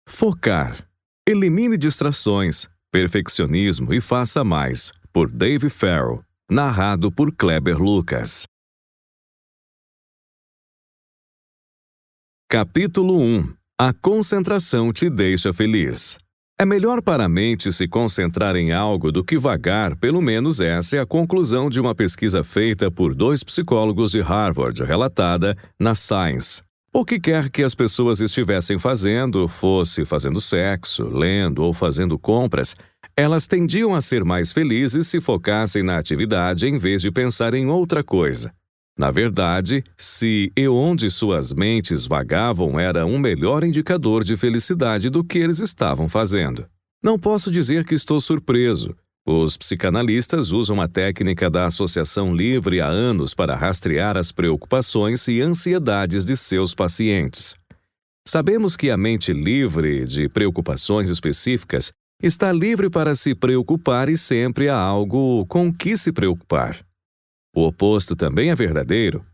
Focar. Elimine distrações, perfeccionismo e faça mais, por Dave Farrell. Narrado por Kleber Lucas. Capítulo 1. A concentração te deixa feliz. É melhor para a mente se concentrar em algo do que vagar, pelo menos essa é a conclusão de uma pesquisa feita por 2 psicólogos de Harvard, relatada na Science. O que quer que as pessoas estivessem fazendo, fosse fazendo sexo, lendo ou fazendo compras, elas tendiam a ser mais felizes se focassem na atividade em vez de pensar em outra coisa. Na verdade, se e onde suas mentes vagavam era um melhor indicador de felicidade do que eles estavam fazendo. Não posso dizer que estou surpreso. Os psicanalistas usam a técnica da associação livre há anos para rastrear as preocupações e ansiedades de seus pacientes. Sabemos que a mente livre de preocupações específicas está livre para se preocupar e sempre há algo com que se preocupar. O oposto também é verdadeiro.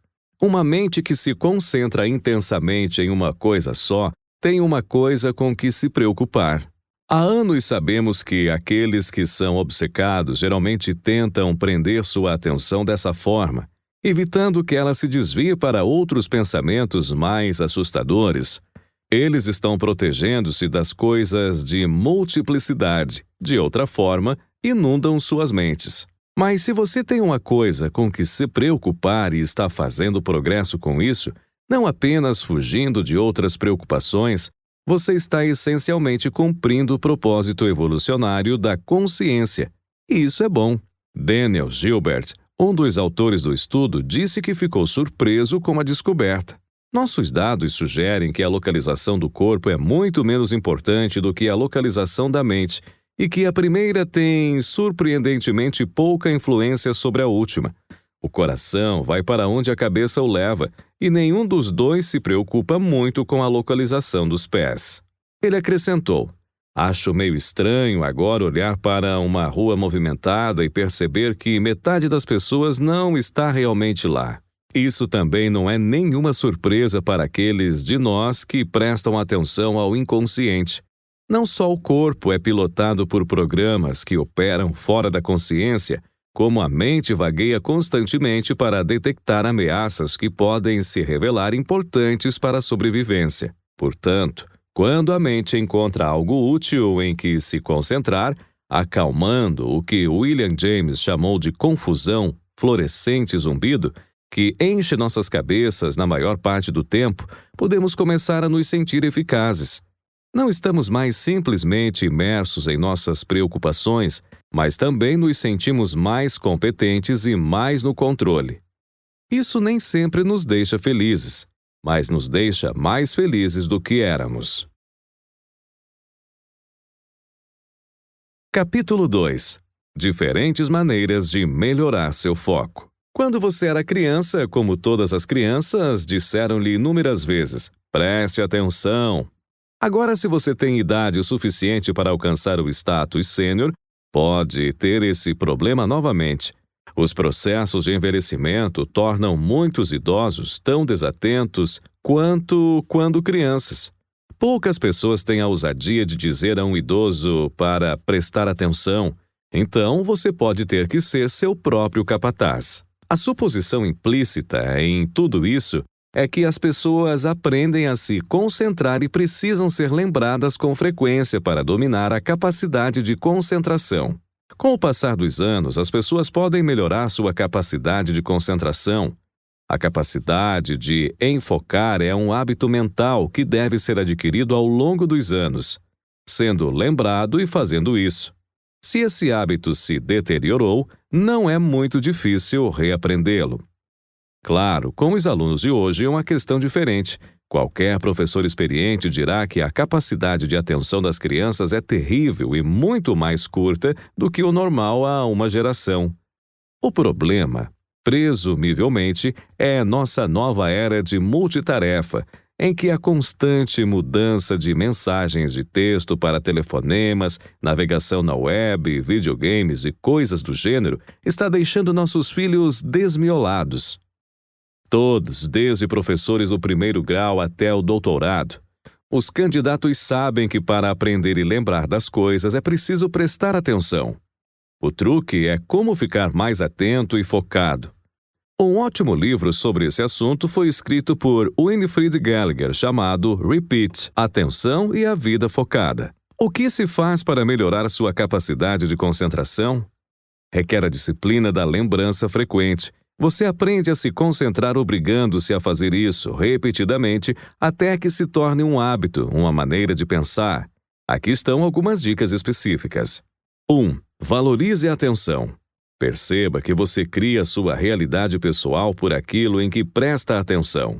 Uma mente que se concentra intensamente em uma coisa só tem uma coisa com que se preocupar. Há anos sabemos que aqueles que são obcecados geralmente tentam prender sua atenção dessa forma, evitando que ela se desvie para outros pensamentos mais assustadores. Eles estão protegendo-se das coisas de multiplicidade. De outra forma, inundam suas mentes. Mas se você tem uma coisa com que se preocupar e está fazendo progresso com isso, não apenas fugindo de outras preocupações, você está essencialmente cumprindo o propósito evolucionário da consciência. E isso é bom. Daniel Gilbert, um dos autores do estudo, disse que ficou surpreso com a descoberta. Nossos dados sugerem que a localização do corpo é muito menos importante do que a localização da mente e que a primeira tem surpreendentemente pouca influência sobre a última. O coração vai para onde a cabeça o leva e nenhum dos dois se preocupa muito com a localização dos pés. Ele acrescentou: acho meio estranho agora olhar para uma rua movimentada e perceber que metade das pessoas não está realmente lá. Isso também não é nenhuma surpresa para aqueles de nós que prestam atenção ao inconsciente. Não só o corpo é pilotado por programas que operam fora da consciência, como a mente vagueia constantemente para detectar ameaças que podem se revelar importantes para a sobrevivência. Portanto, quando a mente encontra algo útil em que se concentrar, acalmando o que William James chamou de confusão, fluorescente zumbido, que enche nossas cabeças na maior parte do tempo, podemos começar a nos sentir eficazes. Não estamos mais simplesmente imersos em nossas preocupações, mas também nos sentimos mais competentes e mais no controle. Isso nem sempre nos deixa felizes, mas nos deixa mais felizes do que éramos. Capítulo 2. Diferentes maneiras de melhorar seu foco. Quando você era criança, como todas as crianças, disseram-lhe inúmeras vezes: preste atenção. Agora, se você tem idade o suficiente para alcançar o status sênior, pode ter esse problema novamente. Os processos de envelhecimento tornam muitos idosos tão desatentos quanto quando crianças. Poucas pessoas têm a ousadia de dizer a um idoso para prestar atenção. Então, você pode ter que ser seu próprio capataz. A suposição implícita em tudo isso é que as pessoas aprendem a se concentrar e precisam ser lembradas com frequência para dominar a capacidade de concentração. Com o passar dos anos, as pessoas podem melhorar sua capacidade de concentração. A capacidade de enfocar é um hábito mental que deve ser adquirido ao longo dos anos, sendo lembrado e fazendo isso. Se esse hábito se deteriorou, não é muito difícil reaprendê-lo. Claro, com os alunos de hoje é uma questão diferente. Qualquer professor experiente dirá que a capacidade de atenção das crianças é terrível e muito mais curta do que o normal há uma geração. O problema, presumivelmente, é nossa nova era de multitarefa, em que a constante mudança de mensagens de texto para telefonemas, navegação na web, videogames e coisas do gênero está deixando nossos filhos desmiolados. Todos, desde professores do primeiro grau até o doutorado, os candidatos sabem que para aprender e lembrar das coisas é preciso prestar atenção. O truque é como ficar mais atento e focado. Um ótimo livro sobre esse assunto foi escrito por Winfried Gallagher, chamado Repeat, Atenção e a Vida Focada. O que se faz para melhorar sua capacidade de concentração? Requer a disciplina da lembrança frequente. Você aprende a se concentrar obrigando-se a fazer isso repetidamente até que se torne um hábito, uma maneira de pensar. Aqui estão algumas dicas específicas. 1. Valorize a atenção. Perceba que você cria sua realidade pessoal por aquilo em que presta atenção.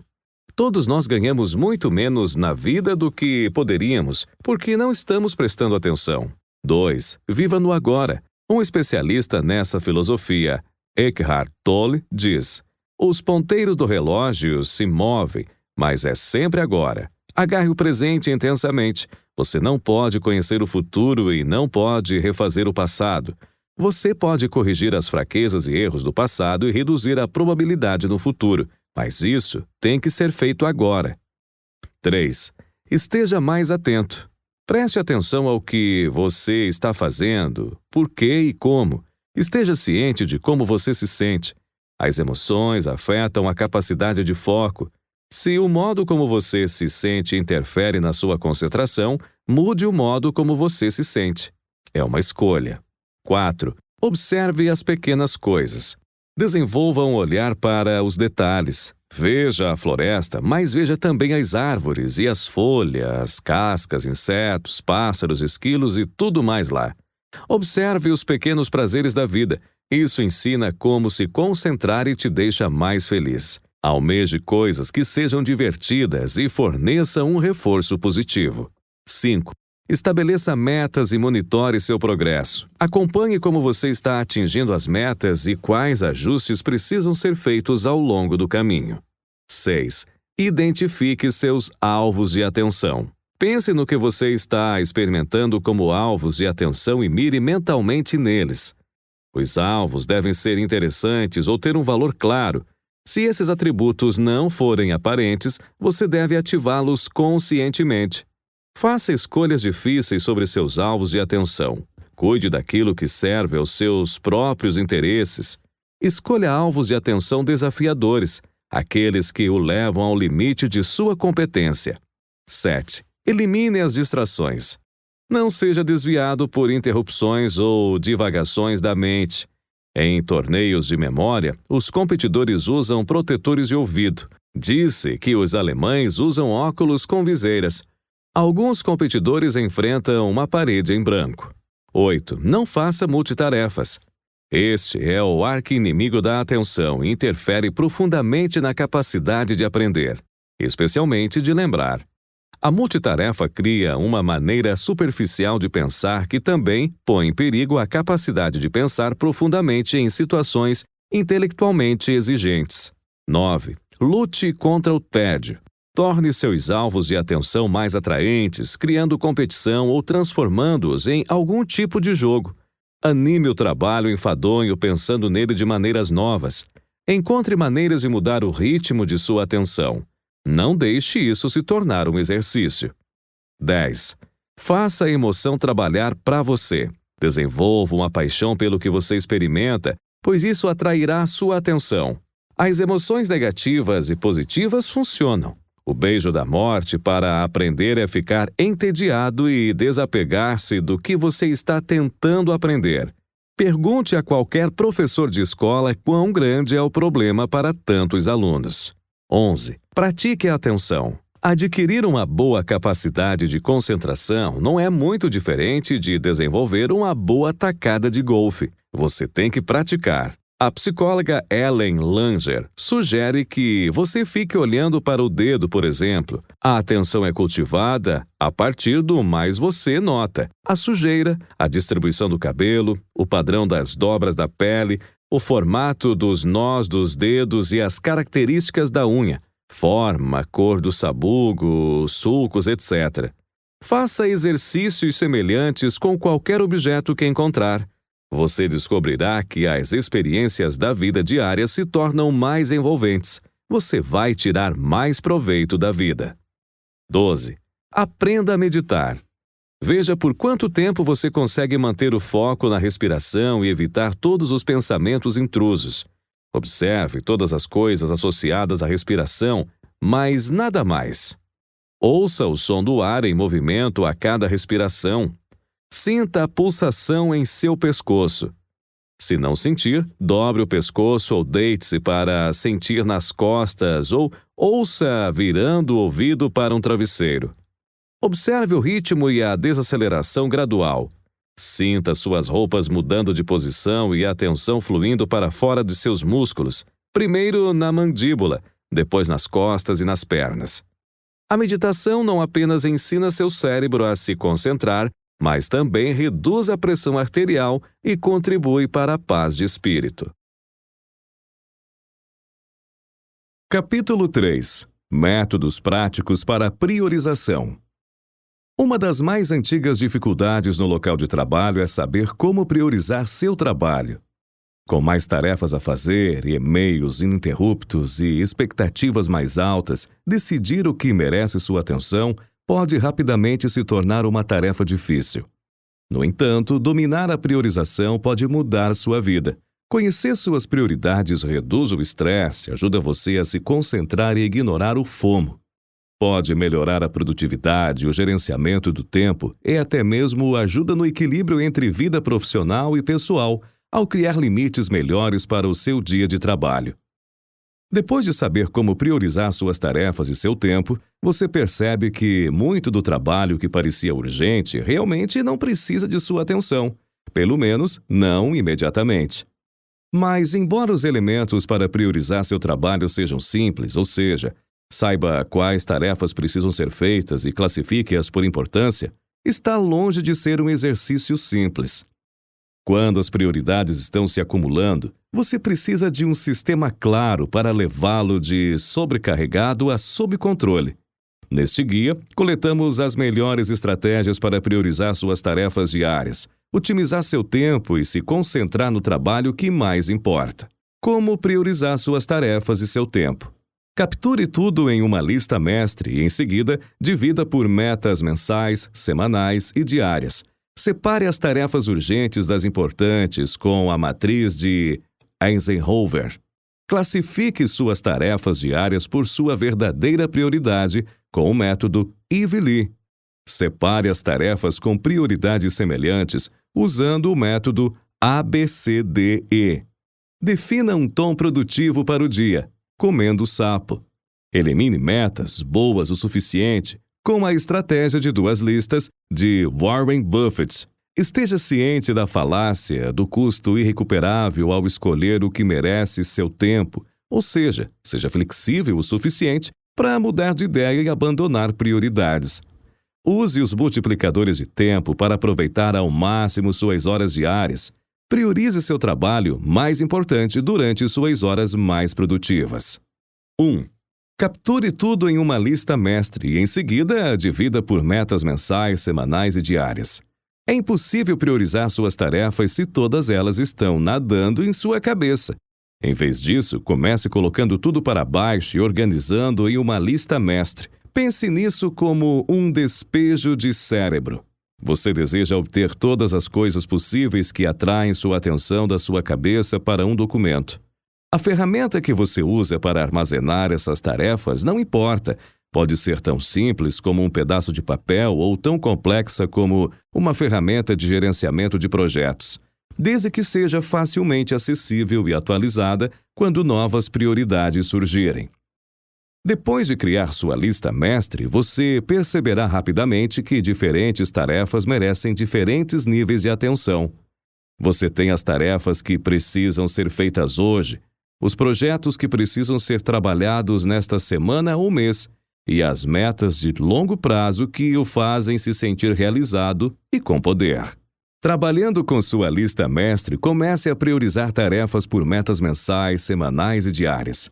Todos nós ganhamos muito menos na vida do que poderíamos, porque não estamos prestando atenção. 2. Viva no agora. Um especialista nessa filosofia, Eckhart Tolle, diz: os ponteiros do relógio se movem, mas é sempre agora. Agarre o presente intensamente. Você não pode conhecer o futuro e não pode refazer o passado. Você pode corrigir as fraquezas e erros do passado e reduzir a probabilidade no futuro, mas isso tem que ser feito agora. 3. Esteja mais atento. Preste atenção ao que você está fazendo, por quê e como. Esteja ciente de como você se sente. As emoções afetam a capacidade de foco. Se o modo como você se sente interfere na sua concentração, mude o modo como você se sente. É uma escolha. 4. Observe as pequenas coisas. Desenvolva um olhar para os detalhes. Veja a floresta, mas veja também as árvores e as folhas, as cascas, insetos, pássaros, esquilos e tudo mais lá. Observe os pequenos prazeres da vida. Isso ensina como se concentrar e te deixa mais feliz. Almeje coisas que sejam divertidas e forneça um reforço positivo. 5. Estabeleça metas e monitore seu progresso. Acompanhe como você está atingindo as metas e quais ajustes precisam ser feitos ao longo do caminho. 6. Identifique seus alvos de atenção. Pense no que você está experimentando como alvos de atenção e mire mentalmente neles. Os alvos devem ser interessantes ou ter um valor claro. Se esses atributos não forem aparentes, você deve ativá-los conscientemente. Faça escolhas difíceis sobre seus alvos de atenção. Cuide daquilo que serve aos seus próprios interesses. Escolha alvos de atenção desafiadores, aqueles que o levam ao limite de sua competência. 7. Elimine as distrações. Não seja desviado por interrupções ou divagações da mente. Em torneios de memória, os competidores usam protetores de ouvido. Diz-se que os alemães usam óculos com viseiras. Alguns competidores enfrentam uma parede em branco. 8. Não faça multitarefas. Este é o arqui-inimigo da atenção e interfere profundamente na capacidade de aprender, especialmente de lembrar. A multitarefa cria uma maneira superficial de pensar que também põe em perigo a capacidade de pensar profundamente em situações intelectualmente exigentes. 9. Lute contra o tédio. Torne seus alvos de atenção mais atraentes, criando competição ou transformando-os em algum tipo de jogo. Anime o trabalho enfadonho pensando nele de maneiras novas. Encontre maneiras de mudar o ritmo de sua atenção. Não deixe isso se tornar um exercício. 10. Faça a emoção trabalhar para você. Desenvolva uma paixão pelo que você experimenta, pois isso atrairá sua atenção. As emoções negativas e positivas funcionam. O beijo da morte para aprender é ficar entediado e desapegar-se do que você está tentando aprender. Pergunte a qualquer professor de escola quão grande é o problema para tantos alunos. 11. Pratique a atenção. Adquirir uma boa capacidade de concentração não é muito diferente de desenvolver uma boa tacada de golfe. Você tem que praticar. A psicóloga Ellen Langer sugere que você fique olhando para o dedo, por exemplo. A atenção é cultivada a partir do mais você nota. A sujeira, a distribuição do cabelo, o padrão das dobras da pele, o formato dos nós dos dedos e as características da unha. forma, cor do sabugo, sulcos, etc. Faça exercícios semelhantes com qualquer objeto que encontrar. Você descobrirá que as experiências da vida diária se tornam mais envolventes. Você vai tirar mais proveito da vida. 12. Aprenda a meditar. Veja por quanto tempo você consegue manter o foco na respiração e evitar todos os pensamentos intrusos. Observe todas as coisas associadas à respiração, mas nada mais. Ouça o som do ar em movimento a cada respiração. Sinta a pulsação em seu pescoço. Se não sentir, dobre o pescoço ou deite-se para sentir nas costas ou ouça virando o ouvido para um travesseiro. Observe o ritmo e a desaceleração gradual. Sinta suas roupas mudando de posição e a tensão fluindo para fora de seus músculos, primeiro na mandíbula, depois nas costas e nas pernas. A meditação não apenas ensina seu cérebro a se concentrar, mas também reduz a pressão arterial e contribui para a paz de espírito. Capítulo 3. Métodos práticos para priorização. Uma das mais antigas dificuldades no local de trabalho é saber como priorizar seu trabalho. Com mais tarefas a fazer, e-mails ininterruptos e expectativas mais altas, decidir o que merece sua atenção pode rapidamente se tornar uma tarefa difícil. No entanto, dominar a priorização pode mudar sua vida. Conhecer suas prioridades reduz o estresse, ajuda você a se concentrar e ignorar o FOMO. Pode melhorar a produtividade, o gerenciamento do tempo e até mesmo ajuda no equilíbrio entre vida profissional e pessoal, ao criar limites melhores para o seu dia de trabalho. Depois de saber como priorizar suas tarefas e seu tempo, você percebe que muito do trabalho que parecia urgente realmente não precisa de sua atenção, pelo menos não imediatamente. Mas, embora os elementos para priorizar seu trabalho sejam simples, ou seja, saiba quais tarefas precisam ser feitas e classifique-as por importância, está longe de ser um exercício simples. Quando as prioridades estão se acumulando, você precisa de um sistema claro para levá-lo de sobrecarregado a sob controle. Neste guia, coletamos as melhores estratégias para priorizar suas tarefas diárias, otimizar seu tempo e se concentrar no trabalho que mais importa. Como priorizar suas tarefas e seu tempo? Capture tudo em uma lista mestre e, em seguida, divida por metas mensais, semanais e diárias. Separe as tarefas urgentes das importantes com a matriz de Eisenhower. Classifique suas tarefas diárias por sua verdadeira prioridade com o método Ivy Lee. Separe as tarefas com prioridades semelhantes usando o método ABCDE. Defina um tom produtivo para o dia, comendo sapo. Elimine metas boas o suficiente com a estratégia de 2 listas de Warren Buffett. Esteja ciente da falácia do custo irrecuperável ao escolher o que merece seu tempo, ou seja flexível o suficiente para mudar de ideia e abandonar prioridades. Use os multiplicadores de tempo para aproveitar ao máximo suas horas diárias. Priorize seu trabalho mais importante durante suas horas mais produtivas. 1. Capture tudo em uma lista mestre e, em seguida, divida por metas mensais, semanais e diárias. É impossível priorizar suas tarefas se todas elas estão nadando em sua cabeça. Em vez disso, comece colocando tudo para baixo e organizando em uma lista mestre. Pense nisso como um despejo de cérebro. Você deseja obter todas as coisas possíveis que atraem sua atenção da sua cabeça para um documento. A ferramenta que você usa para armazenar essas tarefas não importa. Pode ser tão simples como um pedaço de papel ou tão complexa como uma ferramenta de gerenciamento de projetos, desde que seja facilmente acessível e atualizada quando novas prioridades surgirem. Depois de criar sua lista mestre, você perceberá rapidamente que diferentes tarefas merecem diferentes níveis de atenção. Você tem as tarefas que precisam ser feitas hoje, os projetos que precisam ser trabalhados nesta semana ou mês, e as metas de longo prazo que o fazem se sentir realizado e com poder. Trabalhando com sua lista mestre, comece a priorizar tarefas por metas mensais, semanais e diárias.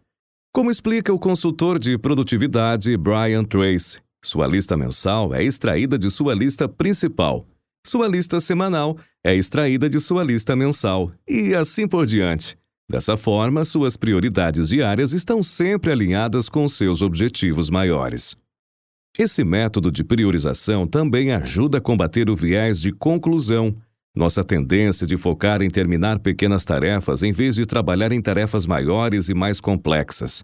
Como explica o consultor de produtividade Brian Tracy, sua lista mensal é extraída de sua lista principal. Sua lista semanal é extraída de sua lista mensal e assim por diante. Dessa forma, suas prioridades diárias estão sempre alinhadas com seus objetivos maiores. Esse método de priorização também ajuda a combater o viés de conclusão, nossa tendência de focar em terminar pequenas tarefas em vez de trabalhar em tarefas maiores e mais complexas.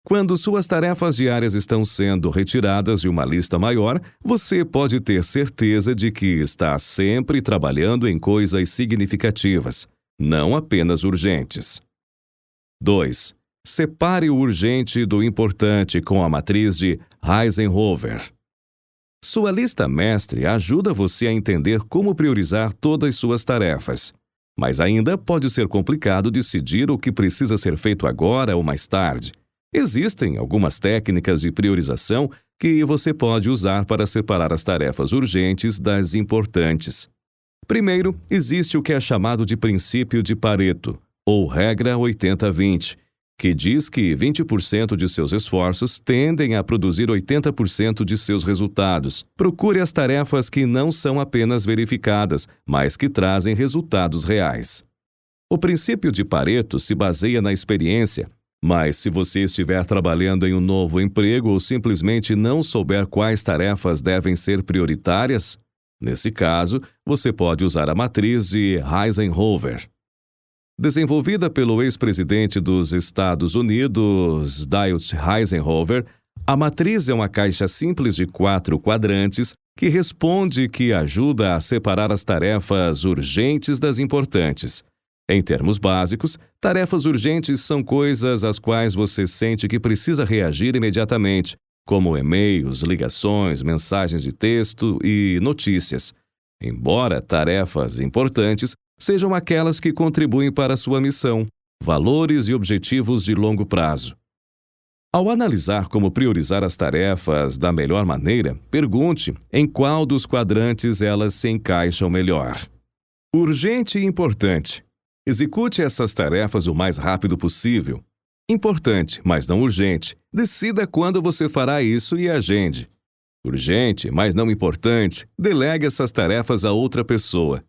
Quando suas tarefas diárias estão sendo retiradas de uma lista maior, você pode ter certeza de que está sempre trabalhando em coisas significativas, não apenas urgentes. 2. Separe o urgente do importante com a matriz de Eisenhower. Sua lista mestre ajuda você a entender como priorizar todas suas tarefas. Mas ainda pode ser complicado decidir o que precisa ser feito agora ou mais tarde. Existem algumas técnicas de priorização que você pode usar para separar as tarefas urgentes das importantes. Primeiro, existe o que é chamado de princípio de Pareto, ou regra 80-20, que diz que 20% de seus esforços tendem a produzir 80% de seus resultados. Procure as tarefas que não são apenas verificadas, mas que trazem resultados reais. O princípio de Pareto se baseia na experiência, mas se você estiver trabalhando em um novo emprego ou simplesmente não souber quais tarefas devem ser prioritárias, nesse caso, você pode usar a matriz de Eisenhower. Desenvolvida pelo ex-presidente dos Estados Unidos, Dwight Eisenhower, a matriz é uma caixa simples de 4 quadrantes que ajuda a separar as tarefas urgentes das importantes. Em termos básicos, tarefas urgentes são coisas às quais você sente que precisa reagir imediatamente, como e-mails, ligações, mensagens de texto e notícias. Embora tarefas importantes sejam aquelas que contribuem para a sua missão, valores e objetivos de longo prazo. Ao analisar como priorizar as tarefas da melhor maneira, pergunte em qual dos quadrantes elas se encaixam melhor. Urgente e importante. Execute essas tarefas o mais rápido possível. Importante, mas não urgente. Decida quando você fará isso e agende. Urgente, mas não importante. Delegue essas tarefas a outra pessoa.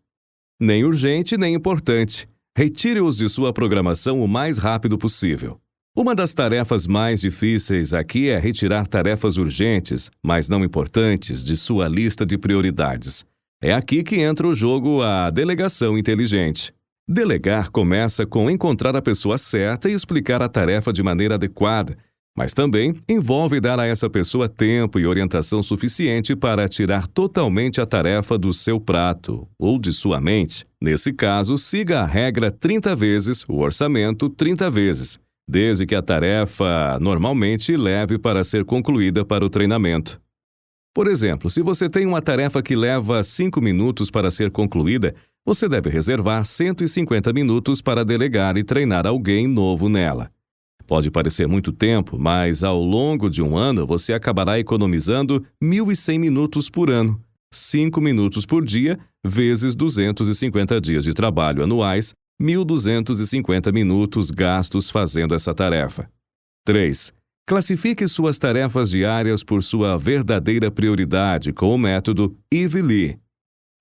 Nem urgente, nem importante. Retire-os de sua programação o mais rápido possível. Uma das tarefas mais difíceis aqui é retirar tarefas urgentes, mas não importantes, de sua lista de prioridades. É aqui que entra o jogo a delegação inteligente. Delegar começa com encontrar a pessoa certa e explicar a tarefa de maneira adequada, mas também envolve dar a essa pessoa tempo e orientação suficiente para tirar totalmente a tarefa do seu prato ou de sua mente. Nesse caso, siga a regra 30 vezes, o orçamento 30 vezes, desde que a tarefa normalmente leve para ser concluída para o treinamento. Por exemplo, se você tem uma tarefa que leva 5 minutos para ser concluída, você deve reservar 150 minutos para delegar e treinar alguém novo nela. Pode parecer muito tempo, mas ao longo de um ano você acabará economizando 1.100 minutos por ano, 5 minutos por dia, vezes 250 dias de trabalho anuais, 1.250 minutos gastos fazendo essa tarefa. 3. Classifique suas tarefas diárias por sua verdadeira prioridade com o método Ivy Lee.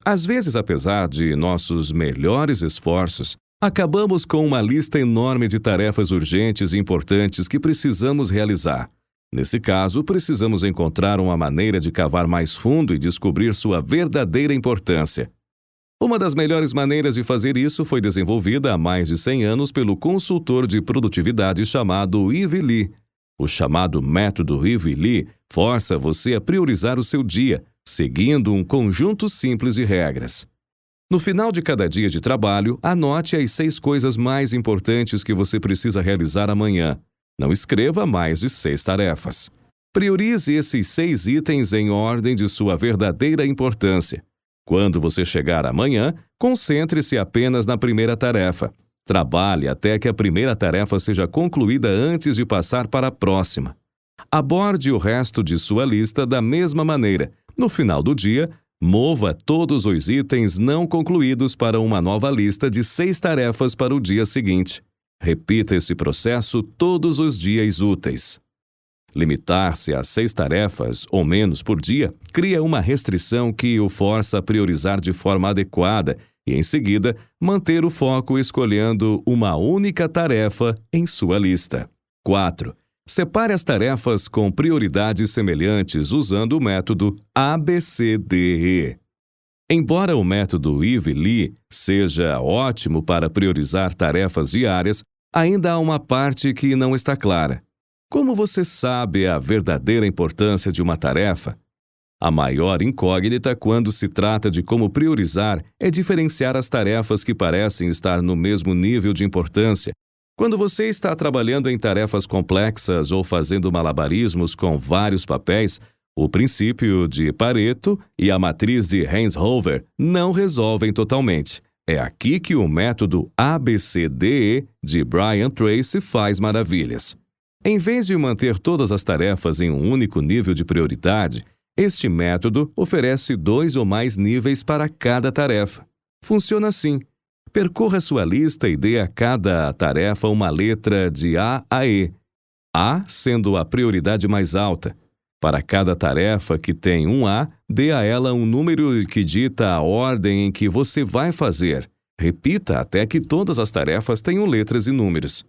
Às vezes, apesar de nossos melhores esforços, acabamos com uma lista enorme de tarefas urgentes e importantes que precisamos realizar. Nesse caso, precisamos encontrar uma maneira de cavar mais fundo e descobrir sua verdadeira importância. Uma das melhores maneiras de fazer isso foi desenvolvida há mais de 100 anos pelo consultor de produtividade chamado Ivy Lee. O chamado método Ivy Lee força você a priorizar o seu dia, seguindo um conjunto simples de regras. No final de cada dia de trabalho, anote as 6 coisas mais importantes que você precisa realizar amanhã. Não escreva mais de 6 tarefas. Priorize esses 6 itens em ordem de sua verdadeira importância. Quando você chegar amanhã, concentre-se apenas na primeira tarefa. Trabalhe até que a primeira tarefa seja concluída antes de passar para a próxima. Aborde o resto de sua lista da mesma maneira. No final do dia, mova todos os itens não concluídos para uma nova lista de 6 tarefas para o dia seguinte. Repita esse processo todos os dias úteis. Limitar-se a 6 tarefas ou menos por dia cria uma restrição que o força a priorizar de forma adequada e, em seguida, manter o foco escolhendo uma única tarefa em sua lista. 4. Separe as tarefas com prioridades semelhantes usando o método ABCDE. Embora o método Ivy Lee seja ótimo para priorizar tarefas diárias, ainda há uma parte que não está clara. Como você sabe a verdadeira importância de uma tarefa? A maior incógnita quando se trata de como priorizar é diferenciar as tarefas que parecem estar no mesmo nível de importância. Quando você está trabalhando em tarefas complexas ou fazendo malabarismos com vários papéis, o princípio de Pareto e a matriz de Heinz-Hover não resolvem totalmente. É aqui que o método ABCDE de Brian Tracy faz maravilhas. Em vez de manter todas as tarefas em um único nível de prioridade, este método oferece 2 ou mais níveis para cada tarefa. Funciona assim. Percorra sua lista e dê a cada tarefa uma letra de A a E. A sendo a prioridade mais alta. Para cada tarefa que tem um A, dê a ela um número que dita a ordem em que você vai fazer. Repita até que todas as tarefas tenham letras e números.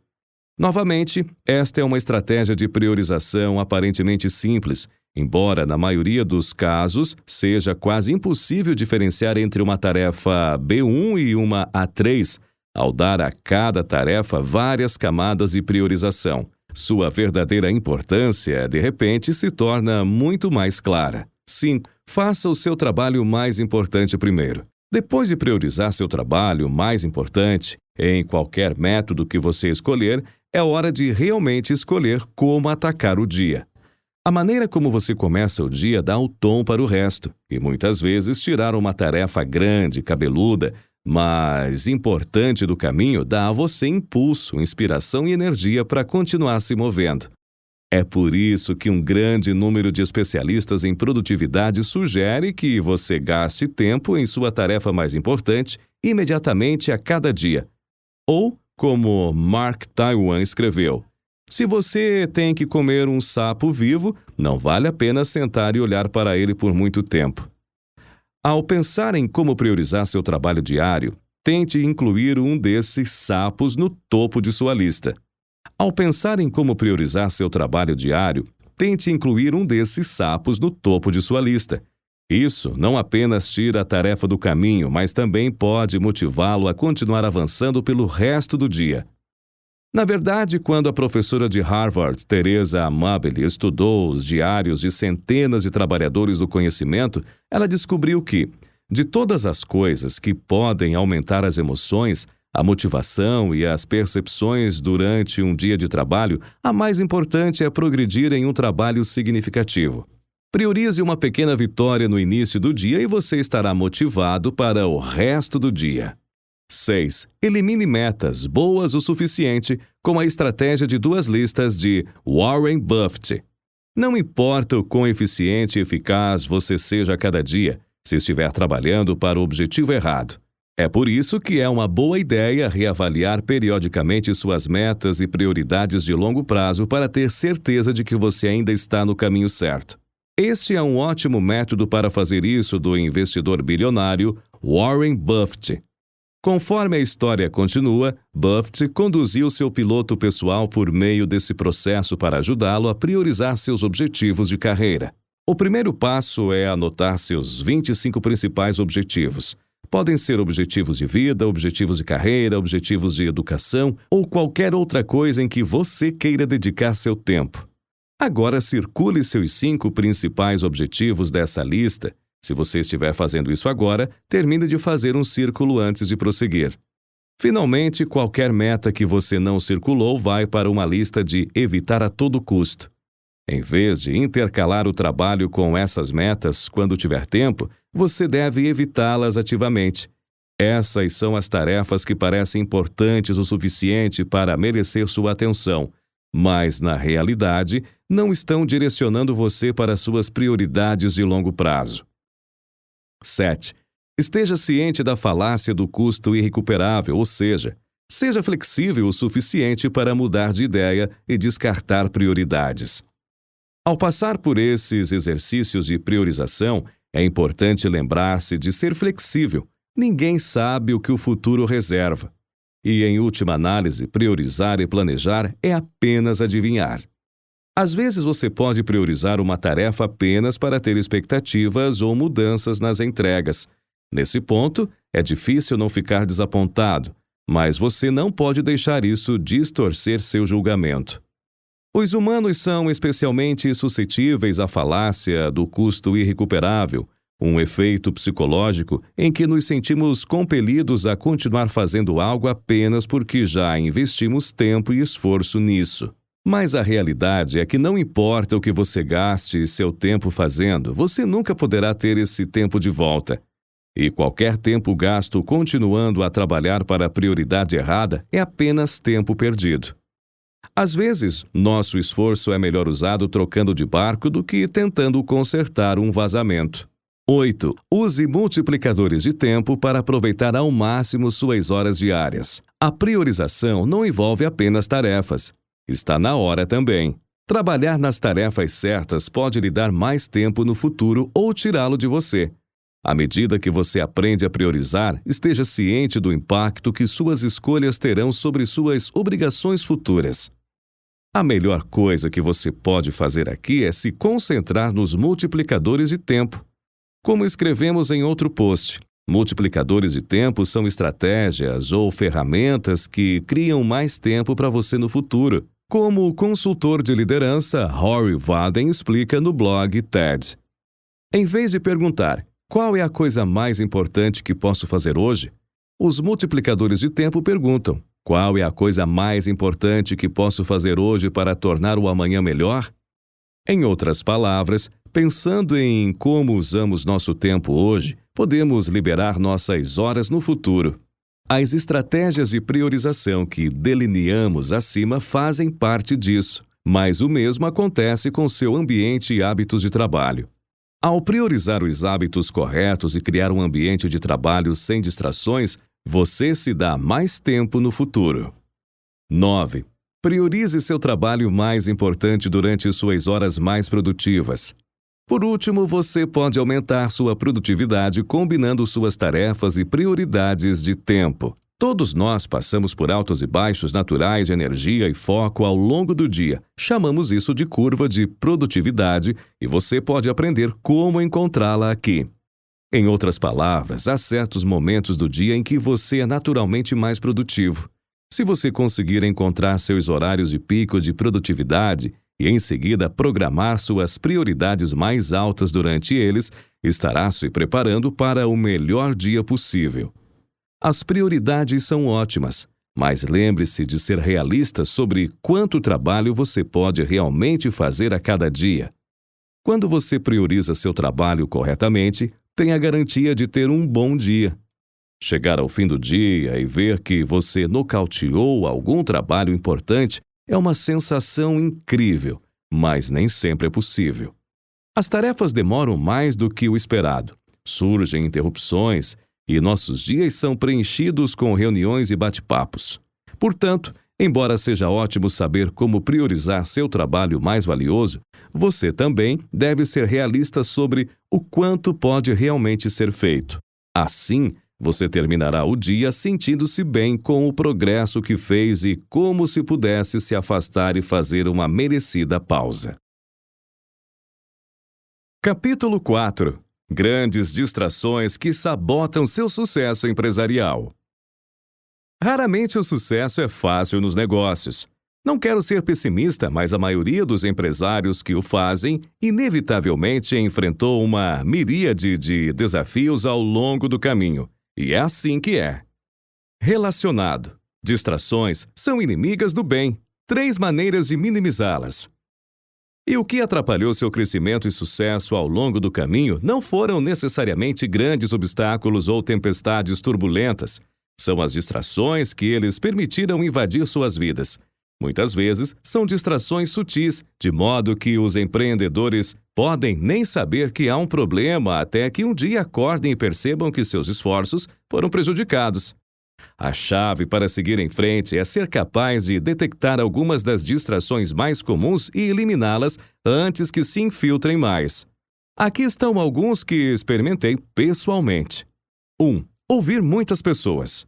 Novamente, esta é uma estratégia de priorização aparentemente simples, embora na maioria dos casos seja quase impossível diferenciar entre uma tarefa B1 e uma A3, ao dar a cada tarefa várias camadas de priorização. Sua verdadeira importância, de repente, se torna muito mais clara. 5. Faça o seu trabalho mais importante primeiro. Depois de priorizar seu trabalho mais importante, em qualquer método que você escolher, é hora de realmente escolher como atacar o dia. A maneira como você começa o dia dá o tom para o resto, e muitas vezes tirar uma tarefa grande, cabeluda, mas importante do caminho dá a você impulso, inspiração e energia para continuar se movendo. É por isso que um grande número de especialistas em produtividade sugere que você gaste tempo em sua tarefa mais importante imediatamente a cada dia. Ou, como Mark Twain escreveu, se você tem que comer um sapo vivo, não vale a pena sentar e olhar para ele por muito tempo. Ao pensar em como priorizar seu trabalho diário, tente incluir um desses sapos no topo de sua lista. Ao pensar em como priorizar seu trabalho diário, tente incluir um desses sapos no topo de sua lista. Isso não apenas tira a tarefa do caminho, mas também pode motivá-lo a continuar avançando pelo resto do dia. Na verdade, quando a professora de Harvard, Teresa Amabile, estudou os diários de centenas de trabalhadores do conhecimento, ela descobriu que, de todas as coisas que podem aumentar as emoções, a motivação e as percepções durante um dia de trabalho, a mais importante é progredir em um trabalho significativo. Priorize uma pequena vitória no início do dia e você estará motivado para o resto do dia. 6. Elimine metas boas o suficiente com a estratégia de 2 listas de Warren Buffett. Não importa o quão eficiente e eficaz você seja a cada dia, se estiver trabalhando para o objetivo errado. É por isso que é uma boa ideia reavaliar periodicamente suas metas e prioridades de longo prazo para ter certeza de que você ainda está no caminho certo. Este é um ótimo método para fazer isso do investidor bilionário Warren Buffett. Conforme a história continua, Buffett conduziu seu piloto pessoal por meio desse processo para ajudá-lo a priorizar seus objetivos de carreira. O primeiro passo é anotar seus 25 principais objetivos. Podem ser objetivos de vida, objetivos de carreira, objetivos de educação ou qualquer outra coisa em que você queira dedicar seu tempo. Agora circule seus 5 principais objetivos dessa lista. Se você estiver fazendo isso agora, termine de fazer um círculo antes de prosseguir. Finalmente, qualquer meta que você não circulou vai para uma lista de evitar a todo custo. Em vez de intercalar o trabalho com essas metas quando tiver tempo, você deve evitá-las ativamente. Essas são as tarefas que parecem importantes o suficiente para merecer sua atenção, mas, na realidade, não estão direcionando você para suas prioridades de longo prazo. 7. Esteja ciente da falácia do custo irrecuperável, ou seja, Seja flexível o suficiente para mudar de ideia e descartar prioridades. Ao passar por esses exercícios de priorização, é importante lembrar-se de ser flexível. Ninguém sabe o que o futuro reserva. E, em última análise, priorizar e planejar é apenas adivinhar. Às vezes você pode priorizar uma tarefa apenas para ter expectativas ou mudanças nas entregas. Nesse ponto, é difícil não ficar desapontado, mas você não pode deixar isso distorcer seu julgamento. Os humanos são especialmente suscetíveis à falácia do custo irrecuperável, um efeito psicológico em que nos sentimos compelidos a continuar fazendo algo apenas porque já investimos tempo e esforço nisso. Mas a realidade é que não importa o que você gaste seu tempo fazendo, você nunca poderá ter esse tempo de volta. E qualquer tempo gasto continuando a trabalhar para a prioridade errada é apenas tempo perdido. Às vezes, nosso esforço é melhor usado trocando de barco do que tentando consertar um vazamento. 8. Use multiplicadores de tempo para aproveitar ao máximo suas horas diárias. A priorização não envolve apenas tarefas. Está na hora também. Trabalhar nas tarefas certas pode lhe dar mais tempo no futuro ou tirá-lo de você. À medida que você aprende a priorizar, esteja ciente do impacto que suas escolhas terão sobre suas obrigações futuras. A melhor coisa que você pode fazer aqui é se concentrar nos multiplicadores de tempo. Como escrevemos em outro post, multiplicadores de tempo são estratégias ou ferramentas que criam mais tempo para você no futuro, como o consultor de liderança Rory Vaden explica no blog TED. Em vez de perguntar qual é a coisa mais importante que posso fazer hoje, os multiplicadores de tempo perguntam qual é a coisa mais importante que posso fazer hoje para tornar o amanhã melhor? Em outras palavras, pensando em como usamos nosso tempo hoje, podemos liberar nossas horas no futuro. As estratégias de priorização que delineamos acima fazem parte disso, mas o mesmo acontece com seu ambiente e hábitos de trabalho. Ao priorizar os hábitos corretos e criar um ambiente de trabalho sem distrações, você se dá mais tempo no futuro. 9. Priorize seu trabalho mais importante durante suas horas mais produtivas. Por último, você pode aumentar sua produtividade combinando suas tarefas e prioridades de tempo. Todos nós passamos por altos e baixos naturais de energia e foco ao longo do dia. Chamamos isso de curva de produtividade e você pode aprender como encontrá-la aqui. Em outras palavras, há certos momentos do dia em que você é naturalmente mais produtivo. Se você conseguir encontrar seus horários de pico de produtividade e, em seguida, programar suas prioridades mais altas durante eles, estará se preparando para o melhor dia possível. As prioridades são ótimas, mas lembre-se de ser realista sobre quanto trabalho você pode realmente fazer a cada dia. Quando você prioriza seu trabalho corretamente, tem a garantia de ter um bom dia. Chegar ao fim do dia e ver que você nocauteou algum trabalho importante é uma sensação incrível, mas nem sempre é possível. As tarefas demoram mais do que o esperado, surgem interrupções e nossos dias são preenchidos com reuniões e bate-papos. Portanto, embora seja ótimo saber como priorizar seu trabalho mais valioso, você também deve ser realista sobre o quanto pode realmente ser feito. Assim, você terminará o dia sentindo-se bem com o progresso que fez e como se pudesse se afastar e fazer uma merecida pausa. Capítulo 4. Grandes distrações que sabotam seu sucesso empresarial. Raramente o sucesso é fácil nos negócios. Não quero ser pessimista, mas a maioria dos empresários que o fazem inevitavelmente enfrentou uma miríade de desafios ao longo do caminho. E é assim que é. Relacionado. Distrações são inimigas do bem. 3 maneiras de minimizá-las. E o que atrapalhou seu crescimento e sucesso ao longo do caminho não foram necessariamente grandes obstáculos ou tempestades turbulentas. São as distrações que eles permitiram invadir suas vidas. Muitas vezes, são distrações sutis, de modo que os empreendedores podem nem saber que há um problema até que um dia acordem e percebam que seus esforços foram prejudicados. A chave para seguir em frente é ser capaz de detectar algumas das distrações mais comuns e eliminá-las antes que se infiltrem mais. Aqui estão alguns que experimentei pessoalmente. 1. Ouvir muitas pessoas.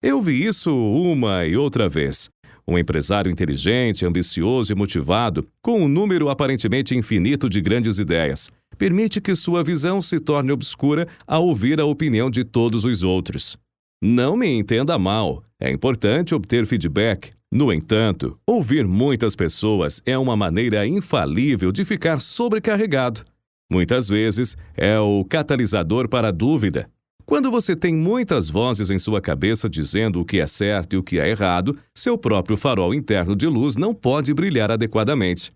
Eu vi isso uma e outra vez. Um empresário inteligente, ambicioso e motivado, com um número aparentemente infinito de grandes ideias, permite que sua visão se torne obscura ao ouvir a opinião de todos os outros. Não me entenda mal, é importante obter feedback. No entanto, ouvir muitas pessoas é uma maneira infalível de ficar sobrecarregado. Muitas vezes, é o catalisador para a dúvida. Quando você tem muitas vozes em sua cabeça dizendo o que é certo e o que é errado, seu próprio farol interno de luz não pode brilhar adequadamente.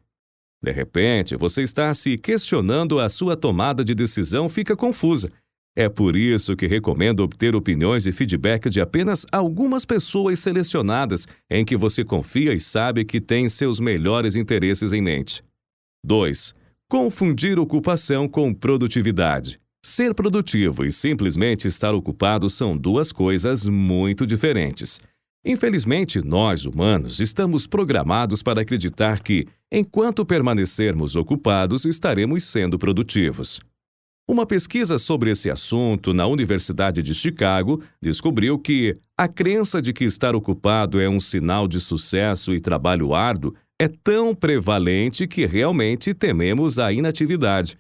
De repente, você está se questionando, a sua tomada de decisão fica confusa. É por isso que recomendo obter opiniões e feedback de apenas algumas pessoas selecionadas em que você confia e sabe que têm seus melhores interesses em mente. 2. Confundir ocupação com produtividade. Ser produtivo e simplesmente estar ocupado são duas coisas muito diferentes. Infelizmente, nós, humanos, estamos programados para acreditar que, enquanto permanecermos ocupados, estaremos sendo produtivos. Uma pesquisa sobre esse assunto na Universidade de Chicago descobriu que a crença de que estar ocupado é um sinal de sucesso e trabalho árduo é tão prevalente que realmente tememos a inatividade.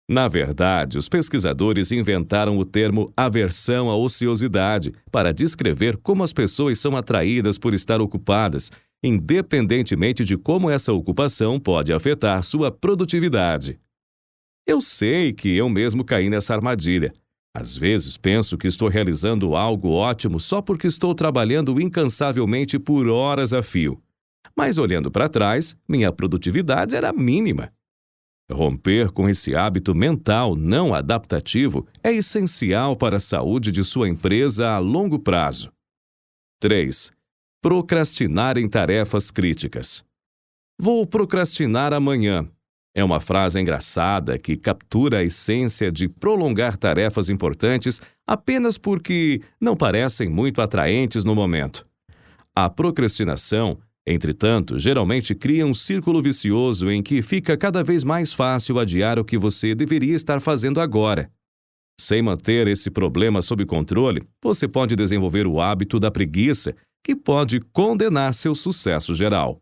Na verdade, os pesquisadores inventaram o termo aversão à ociosidade para descrever como as pessoas são atraídas por estar ocupadas, independentemente de como essa ocupação pode afetar sua produtividade. Eu sei que eu mesmo caí nessa armadilha. Às vezes penso que estou realizando algo ótimo só porque estou trabalhando incansavelmente por horas a fio. Mas olhando para trás, minha produtividade era mínima. Romper com esse hábito mental não adaptativo é essencial para a saúde de sua empresa a longo prazo. 3. Procrastinar em tarefas críticas. Vou procrastinar amanhã. É uma frase engraçada que captura a essência de prolongar tarefas importantes apenas porque não parecem muito atraentes no momento. A procrastinação, entretanto, geralmente cria um círculo vicioso em que fica cada vez mais fácil adiar o que você deveria estar fazendo agora. Sem manter esse problema sob controle, você pode desenvolver o hábito da preguiça, que pode condenar seu sucesso geral.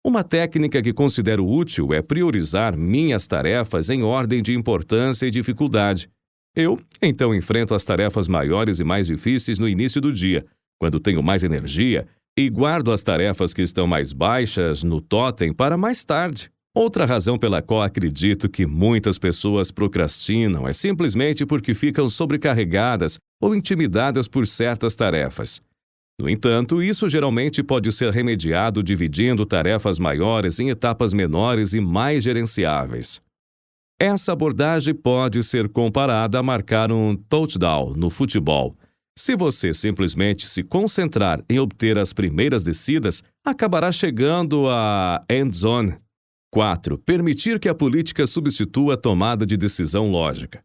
Uma técnica que considero útil é priorizar minhas tarefas em ordem de importância e dificuldade. Eu, então, enfrento as tarefas maiores e mais difíceis no início do dia, quando tenho mais energia, e guardo as tarefas que estão mais baixas no totem para mais tarde. Outra razão pela qual acredito que muitas pessoas procrastinam é simplesmente porque ficam sobrecarregadas ou intimidadas por certas tarefas. No entanto, isso geralmente pode ser remediado dividindo tarefas maiores em etapas menores e mais gerenciáveis. Essa abordagem pode ser comparada a marcar um touchdown no futebol. Se você simplesmente se concentrar em obter as primeiras descidas, acabará chegando à end zone. 4. Permitir que a política substitua a tomada de decisão lógica.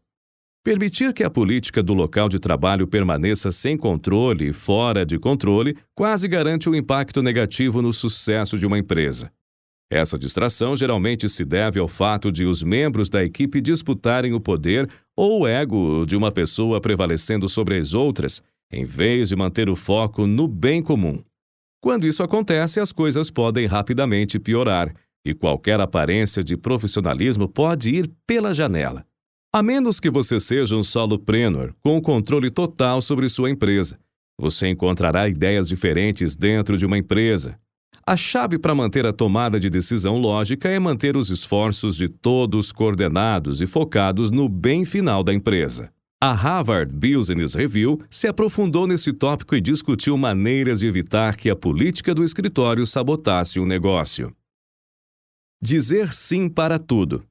Permitir que a política do local de trabalho permaneça sem controle e fora de controle quase garante um impacto negativo no sucesso de uma empresa. Essa distração geralmente se deve ao fato de os membros da equipe disputarem o poder ou o ego de uma pessoa prevalecendo sobre as outras, em vez de manter o foco no bem comum. Quando isso acontece, as coisas podem rapidamente piorar, e qualquer aparência de profissionalismo pode ir pela janela. A menos que você seja um solopreneur com o controle total sobre sua empresa, você encontrará ideias diferentes dentro de uma empresa. A chave para manter a tomada de decisão lógica é manter os esforços de todos coordenados e focados no bem final da empresa. A Harvard Business Review se aprofundou nesse tópico e discutiu maneiras de evitar que a política do escritório sabotasse o negócio. Dizer sim para tudo.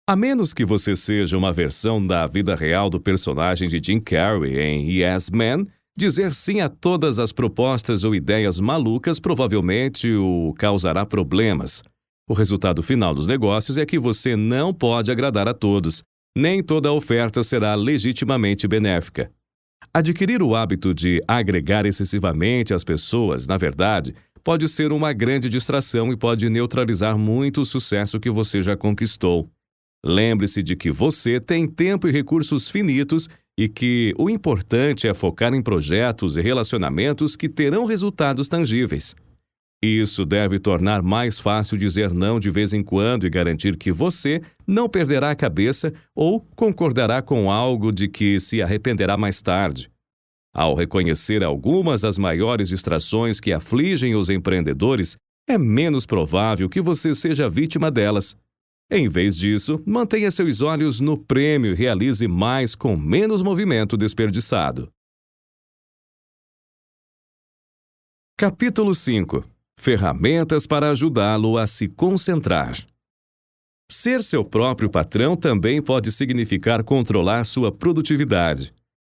A menos que você seja uma versão da vida real do personagem de Jim Carrey em Yes Man, dizer sim a todas as propostas ou ideias malucas provavelmente o causará problemas. O resultado final dos negócios é que você não pode agradar a todos. Nem toda oferta será legitimamente benéfica. Adquirir o hábito de agregar excessivamente às pessoas, na verdade, pode ser uma grande distração e pode neutralizar muito o sucesso que você já conquistou. Lembre-se de que você tem tempo e recursos finitos e que o importante é focar em projetos e relacionamentos que terão resultados tangíveis. Isso deve tornar mais fácil dizer não de vez em quando e garantir que você não perderá a cabeça ou concordará com algo de que se arrependerá mais tarde. Ao reconhecer algumas das maiores distrações que afligem os empreendedores, é menos provável que você seja vítima delas. Em vez disso, mantenha seus olhos no prêmio e realize mais com menos movimento desperdiçado. Capítulo 5. Ferramentas para ajudá-lo a se concentrar. Ser seu próprio patrão também pode significar controlar sua produtividade.